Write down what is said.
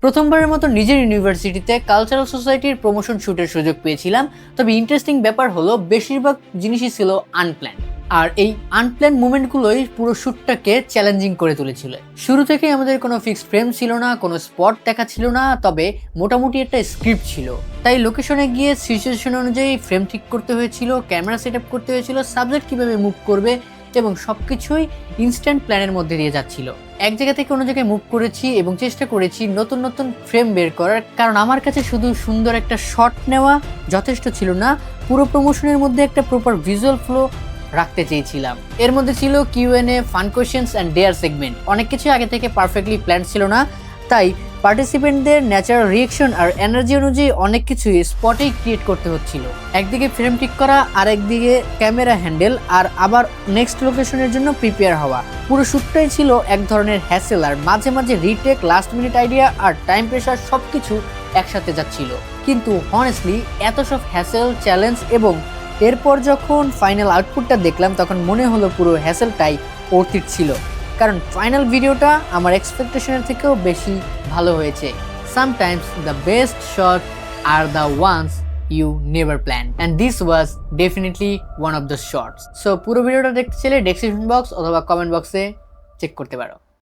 প্রথমবারের মতো নিজের ইউনিভার্সিটিতে কালচারাল সোসাইটির প্রমোশন শুটের সুযোগ পেয়েছিলাম। তবে ইন্টারেস্টিং ব্যাপার হলো বেশিরভাগ জিনিসই ছিল আনপ্ল্যান, আর এই আনপ্ল্যান মুভমেন্টগুলোই পুরো শ্যুটটাকে চ্যালেঞ্জিং করে তুলেছিল। শুরু থেকেই আমাদের কোনো ফিক্সড ফ্রেম ছিল না, কোনো স্পট দেখা ছিল না, তবে মোটামুটি একটা স্ক্রিপ্ট ছিল। তাই লোকেশনে গিয়ে সিচুয়েশন অনুযায়ী ফ্রেম ঠিক করতে হয়েছিল, ক্যামেরা সেট আপ করতে হয়েছিল, সাবজেক্ট কীভাবে মুভ করবে, এবং সবকিছুই ইনস্ট্যান্ট প্ল্যানের মধ্যে দিয়ে যাচ্ছিল। এক জায়গা থেকে অন্য জায়গায় মুভ করেছি এবং চেষ্টা করেছি নতুন নতুন ফ্রেম বের করার, কারণ আমার কাছে শুধু সুন্দর একটা শট নেওয়া যথেষ্ট ছিল না, পুরো প্রমোশনের মধ্যে একটা প্রপার ভিজুয়াল ফ্লো রাখতে চেয়েছিলাম। এর মধ্যে ছিল Q and A, fun questions and dare segment. অনেক কিছু আগে থেকে পারফেক্টলি প্ল্যান ছিল না, তাই পার্টিসিপেন্টদের ন্যাচারাল রিয়েকশন আর এনার্জি অনুযায়ী অনেক কিছুই স্পটেই ক্রিয়েট করতে হচ্ছিল। একদিকে ফ্রেম ঠিক করা, আর একদিকে ক্যামেরা হ্যান্ডেল, আর আবার নেক্সট লোকেশনের জন্য প্রিপেয়ার হওয়া। পুরো শ্যুটটাই ছিল এক ধরনের হ্যাসেল, আর মাঝে মাঝে রিটেক, লাস্ট মিনিট আইডিয়া আর টাইম প্রেশার সবকিছু একসাথে যাচ্ছিল। কিন্তু হনেস্টলি এত সব হ্যাসেল, চ্যালেঞ্জ এবং এরপর যখন ফাইনাল আউটপুটটা দেখলাম তখন মনে হলো পুরো হ্যাসেলটাই অর্থ ছিল, কারণ ফাইনাল ভিডিওটা আমার এক্সপেকটেশনের থেকেও বেশি ভালো হয়েছে। Sometimes the best shot are the ones you never plan, and this was definitely one of the shorts. So পুরো ভিডিওটা দেখতে চাইলে ডেসক্রিপশন বক্স অথবা কমেন্ট বক্সে চেক করতে পারো।